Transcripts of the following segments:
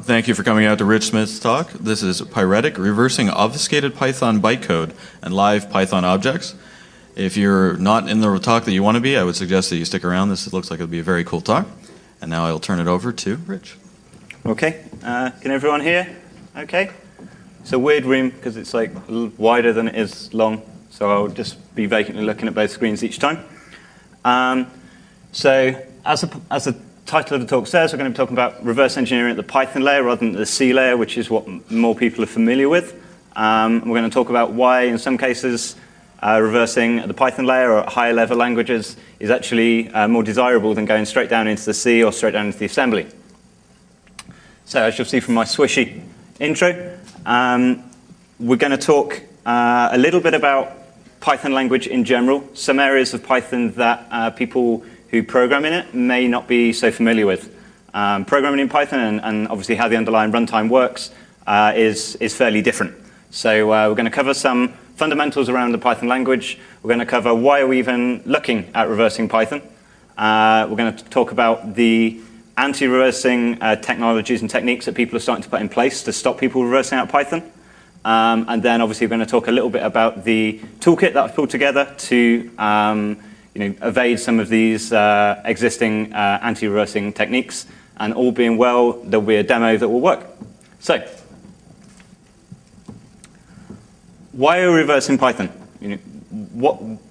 Thank you for coming out to Rich Smith's talk. This is pyREtic, reversing obfuscated Python bytecode and live Python objects. If you're not in the talk that you want to be, I would suggest that you stick around. This looks like it'll be a very cool talk. And now I'll turn it over to Rich. Okay. Can everyone hear? Okay. It's a weird room because it's like a little wider than it is long. So I'll just be vacantly looking at both screens each time. So as the title of the talk says, we're going to be talking about reverse engineering at the Python layer rather than the C layer, which is what more people are familiar with. We're going to talk about why, in some cases, reversing at the Python layer or at higher level languages is actually more desirable than going straight down into the C or straight down into the assembly. So as you'll see from my swishy intro, we're going to talk a little bit about Python language in general, some areas of Python that people who program in it may not be so familiar with. Programming in Python and obviously how the underlying runtime works is fairly different. So we're going to cover some fundamentals around the Python language. We're going to cover why are we even looking at reversing Python. We're going to talk about the anti-reversing technologies and techniques that people are starting to put in place to stop people reversing out Python. And then obviously we're going to talk a little bit about the toolkit that I've pulled together to evade some of these existing anti-reversing techniques. And all being well, there'll be a demo that will work. So, why are we reversing Python?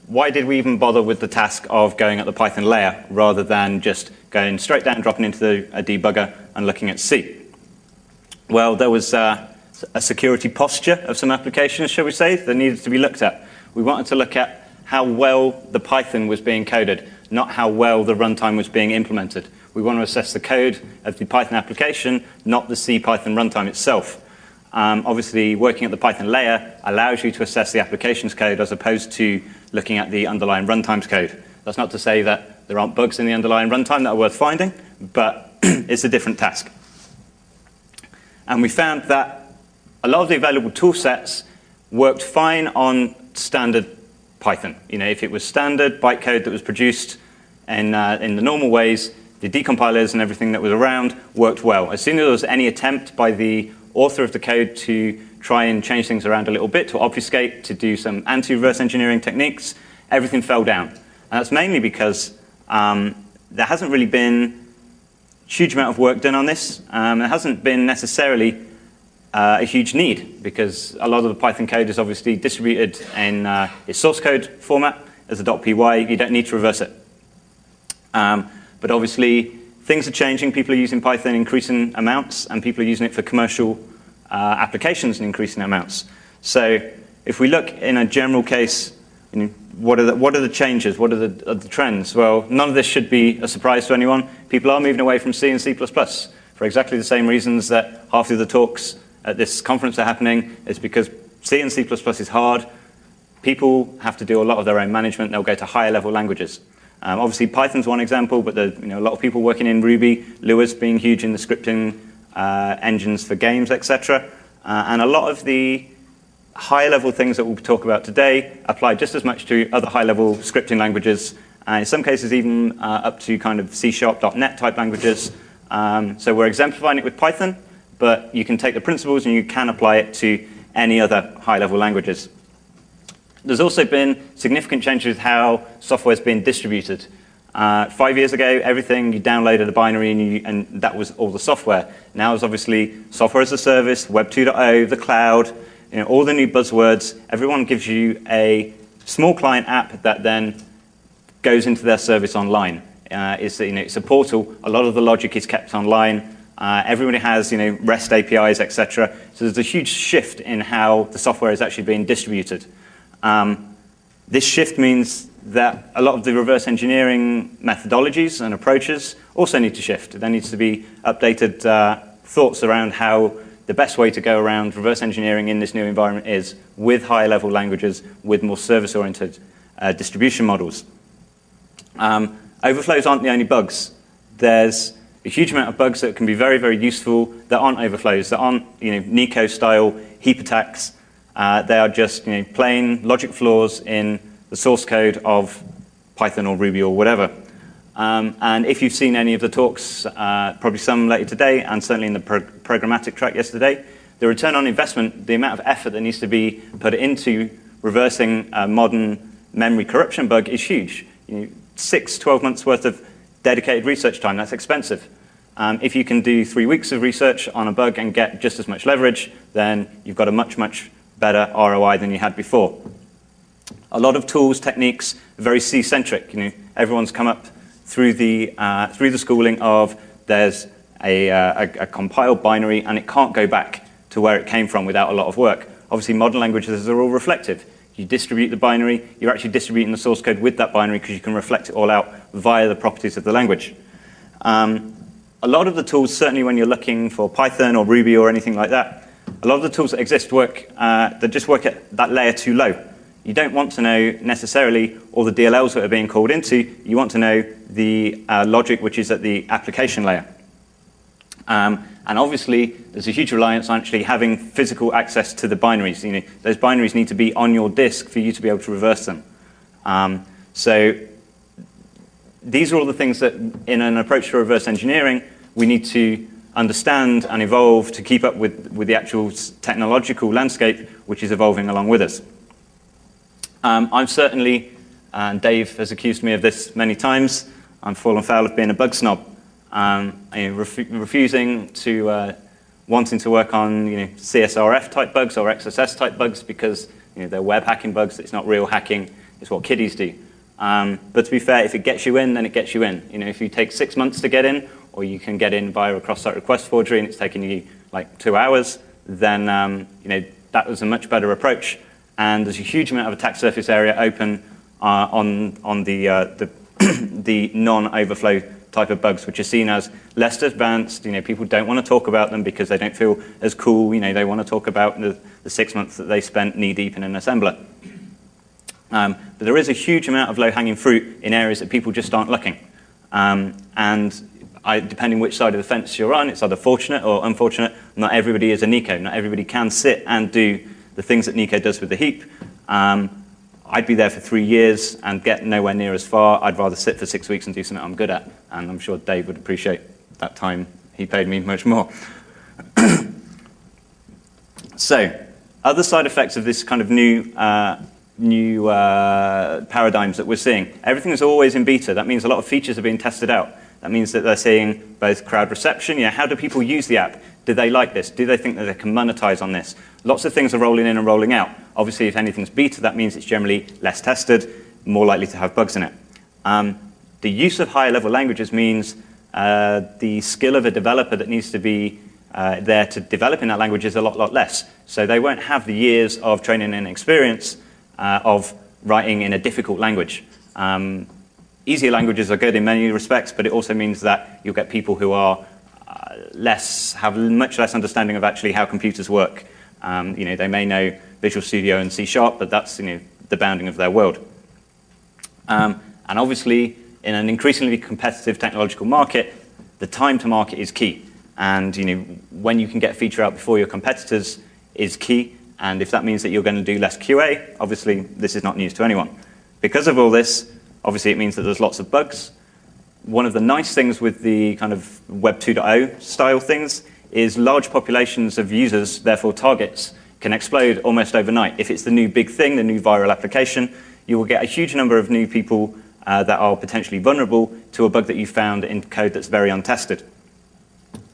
Why did we even bother with the task of going at the Python layer rather than just going straight down, dropping into a debugger and looking at C? Well, there was a security posture of some applications, shall we say, that needed to be looked at. We wanted to look at how well the Python was being coded, not how well the runtime was being implemented. We want to assess the code of the Python application, not the C Python runtime itself. Obviously, working at the Python layer allows you to assess the application's code as opposed to looking at the underlying runtime's code. That's not to say that there aren't bugs in the underlying runtime that are worth finding, but it's a different task. And we found that a lot of the available tool sets worked fine on standard Python. If it was standard bytecode that was produced in the normal ways, the decompilers and everything that was around worked well. As soon as there was any attempt by the author of the code to try and change things around a little bit, to obfuscate, to do some anti-reverse engineering techniques, everything fell down. And that's mainly because there hasn't really been a huge amount of work done on this. There hasn't been necessarily a huge need, because a lot of the Python code is obviously distributed in its source code format as a .py. You don't need to reverse it. But obviously, things are changing. People are using Python in increasing amounts, and people are using it for commercial applications in increasing amounts. So if we look in a general case, what are the changes? What are the trends? Well, none of this should be a surprise to anyone. People are moving away from C and C++ for exactly the same reasons that half of the talks at this conference are happening. Is because C and C++ is hard. People have to do a lot of their own management. They'll go to higher level languages. Obviously, Python's one example, but there's a lot of people working in Ruby, Lua being huge in the scripting engines for games, etc. And a lot of the high-level things that we'll talk about today apply just as much to other high-level scripting languages, and in some cases even up to kind of C#, .NET type languages. So we're exemplifying it with Python, but you can take the principles and you can apply it to any other high-level languages. There's also been significant changes with how software's been distributed. 5 years ago, everything, you downloaded a binary and that was all the software. Now it's obviously software as a service, Web 2.0, the cloud, all the new buzzwords. Everyone gives you a small client app that then goes into their service online. It's a portal. A lot of the logic is kept online. Everybody has REST APIs, etc. So there's a huge shift in how the software is actually being distributed. This shift means that a lot of the reverse engineering methodologies and approaches also need to shift. There needs to be updated thoughts around how the best way to go around reverse engineering in this new environment is with higher level languages, with more service-oriented distribution models. Overflows aren't the only bugs. There's a huge amount of bugs that can be very, very useful that aren't overflows, that aren't Nico-style heap attacks. They are just plain logic flaws in the source code of Python or Ruby or whatever. And if you've seen any of the talks, probably some later today, and certainly in the programmatic track yesterday, the return on investment, the amount of effort that needs to be put into reversing a modern memory corruption bug is huge. 6-12 months worth of dedicated research time, that's expensive. If you can do 3 weeks of research on a bug and get just as much leverage, then you've got a much, much better ROI than you had before. A lot of tools, techniques, are very C-centric. Everyone's come up through the schooling of there's a compiled binary and it can't go back to where it came from without a lot of work. Obviously, modern languages are all reflective. You distribute the binary, you're actually distributing the source code with that binary because you can reflect it all out via the properties of the language. A lot of the tools, certainly when you're looking for Python or Ruby or anything like that, a lot of the tools that exist that just work at that layer too low. You don't want to know necessarily all the DLLs that are being called into. You want to know the logic which is at the application layer. And obviously, there's a huge reliance on actually having physical access to the binaries. Those binaries need to be on your disk for you to be able to reverse them. So these are all the things that, in an approach to reverse engineering, we need to understand and evolve to keep up with the actual technological landscape, which is evolving along with us. I'm certainly, and Dave has accused me of this many times, I'm fallen foul of being a bug snob. Refusing to, wanting to work on CSRF type bugs or XSS type bugs because they're web hacking bugs, it's not real hacking, it's what kiddies do. But to be fair, if it gets you in, then it gets you in. If you take 6 months to get in, or you can get in via a cross-site request forgery and it's taking you like 2 hours, then that was a much better approach. And there's a huge amount of attack surface area open on the the non-overflow type of bugs, which are seen as less advanced. People don't want to talk about them because they don't feel as cool. They want to talk about the 6 months that they spent knee-deep in an assembler. But there is a huge amount of low-hanging fruit in areas that people just aren't looking. Depending which side of the fence you're on, it's either fortunate or unfortunate. Not everybody is a Nico. Not everybody can sit and do the things that Nico does with the heap. I'd be there for 3 years and get nowhere near as far. I'd rather sit for 6 weeks and do something I'm good at. And I'm sure Dave would appreciate that time. He paid me much more. So, other side effects of this kind of new paradigms that we're seeing. Everything is always in beta. That means a lot of features are being tested out. That means that they're seeing both crowd reception. How do people use the app? Do they like this? Do they think that they can monetize on this? Lots of things are rolling in and rolling out. Obviously, if anything's beta, that means it's generally less tested, more likely to have bugs in it. The use of higher level languages means the skill of a developer that needs to be there to develop in that language is a lot less. So they won't have the years of training and experience of writing in a difficult language. Easier languages are good in many respects, but it also means that you'll get people who are have much less understanding of actually how computers work. They may know Visual Studio and C#, but that's the bounding of their world. And obviously, in an increasingly competitive technological market, the time to market is key. And when you can get a feature out before your competitors is key. And if that means that you're going to do less QA, obviously this is not news to anyone. Because of all this, obviously it means that there's lots of bugs. One of the nice things with the kind of Web 2.0 style things is large populations of users, therefore targets, can explode almost overnight. If it's the new big thing, the new viral application, you will get a huge number of new people that are potentially vulnerable to a bug that you found in code that's very untested.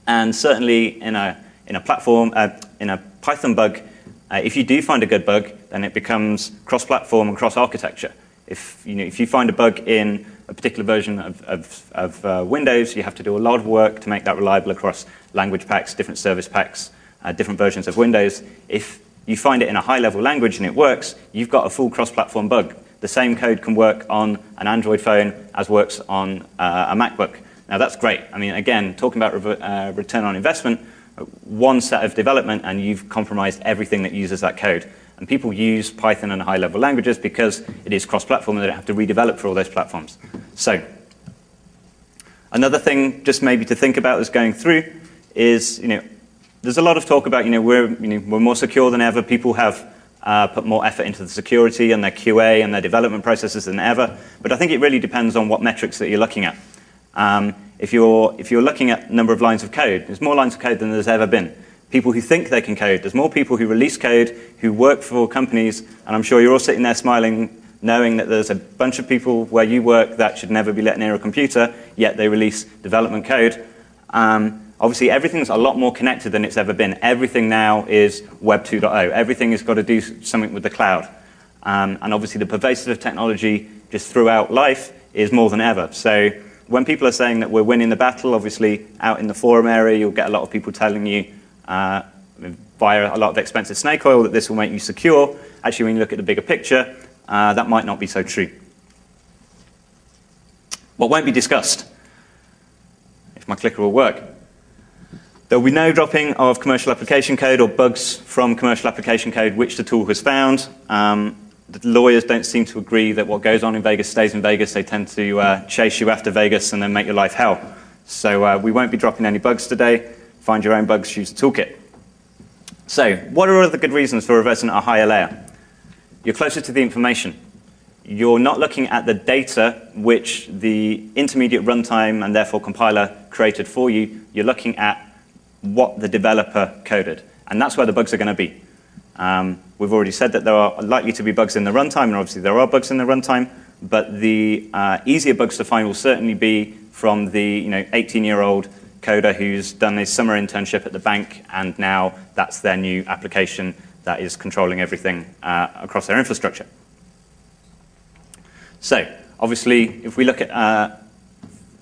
And certainly in a Python bug, if you do find a good bug, then it becomes cross-platform and cross-architecture. If you find a bug in a particular version of Windows, you have to do a lot of work to make that reliable across language packs, different service packs, different versions of Windows. If you find it in a high-level language and it works, you've got a full cross-platform bug. The same code can work on an Android phone as works on a MacBook. Now that's great. I mean, again, talking about return on investment, one set of development and you've compromised everything that uses that code. And people use Python and high-level languages because it is cross-platform and they don't have to redevelop for all those platforms. So another thing just maybe to think about as going through is, there's a lot of talk about, we're more secure than ever. People have put more effort into the security and their QA and their development processes than ever. But I think it really depends on what metrics that you're looking at. If you're looking at number of lines of code, there's more lines of code than there's ever been. People who think they can code, there's more people who release code, who work for companies, and I'm sure you're all sitting there smiling, knowing that there's a bunch of people where you work that should never be let near a computer, yet they release development code. Obviously, everything's a lot more connected than it's ever been. Everything now is Web 2.0. Everything has got to do something with the cloud. And obviously, the pervasive of technology just throughout life is more than ever. So when people are saying that we're winning the battle, obviously, out in the forum area, you'll get a lot of people telling you via a lot of expensive snake oil that this will make you secure. Actually, when you look at the bigger picture, that might not be so true. What won't be discussed, if my clicker will work, there will be no dropping of commercial application code or bugs from commercial application code which the tool has found. The lawyers don't seem to agree that what goes on in Vegas stays in Vegas. They tend to chase you after Vegas and then make your life hell. So we won't be dropping any bugs today. Find your own bugs, use the toolkit. So what are other good reasons for reversing at a higher layer? You're closer to the information. You're not looking at the data which the intermediate runtime and therefore compiler created for you. You're looking at what the developer coded. And that's where the bugs are going to be. We've already said that there are likely to be bugs in the runtime, and obviously there are bugs in the runtime, but the easier bugs to find will certainly be from the 18-year-old coder who's done a summer internship at the bank, and now that's their new application that is controlling everything across their infrastructure. So obviously, if we look at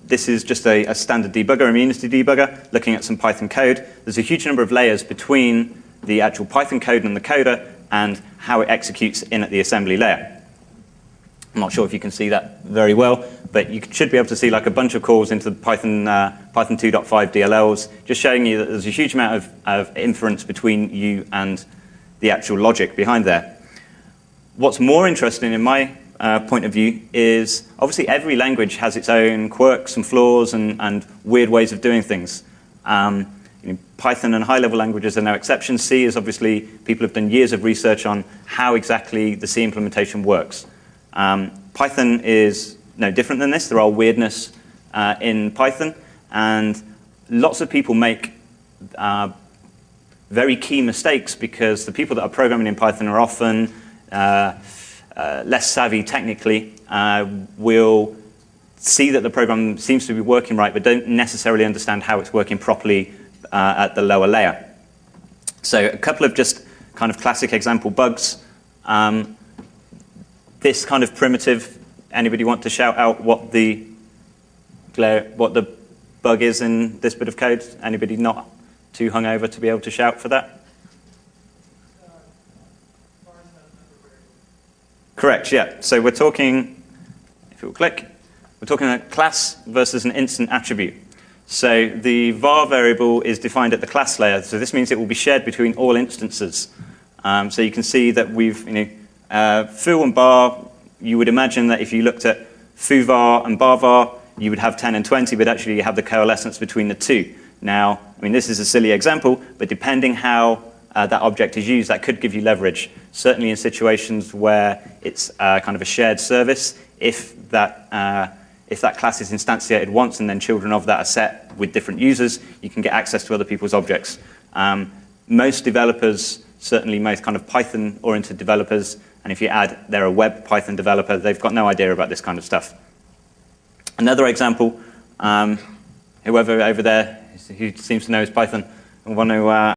this is just a standard debugger, immunity debugger, looking at some Python code. There's a huge number of layers between the actual Python code and the coder and how it executes in at the assembly layer. I'm not sure if you can see that very well, but you should be able to see like a bunch of calls into the Python 2.5 DLLs, just showing you that there's a huge amount of inference between you and the actual logic behind there. What's more interesting in my point of view is obviously every language has its own quirks and flaws and weird ways of doing things. Python and high-level languages are no exception. C is obviously, people have done years of research on how exactly the C implementation works. Python is no different than this. There are weirdness in Python, and lots of people make very key mistakes because the people that are programming in Python are often less savvy technically, will see that the program seems to be working right, but don't necessarily understand how it's working properly at the lower layer. So a couple of just kind of classic example bugs. This kind of primitive, anybody want to shout out what the bug is in this bit of code? Anybody not too hungover to be able to shout for that? Correct, yeah. So we're talking, if it will click, we're talking a class versus an instant attribute. So the var variable is defined at the class layer, so this means it will be shared between all instances. So you can see that we've, foo and bar, you would imagine that if you looked at foo var and bar var, you would have 10 and 20, but actually you have the coalescence between the two. Now, this is a silly example, but depending how that object is used, that could give you leverage. Certainly in situations where it's kind of a shared service, if that class is instantiated once and then children of that are set with different users, you can get access to other people's objects. Most developers, certainly most kind of Python-oriented developers, and if you add they're a web Python developer, they've got no idea about this kind of stuff. Another example, whoever over there who seems to know his Python, I want to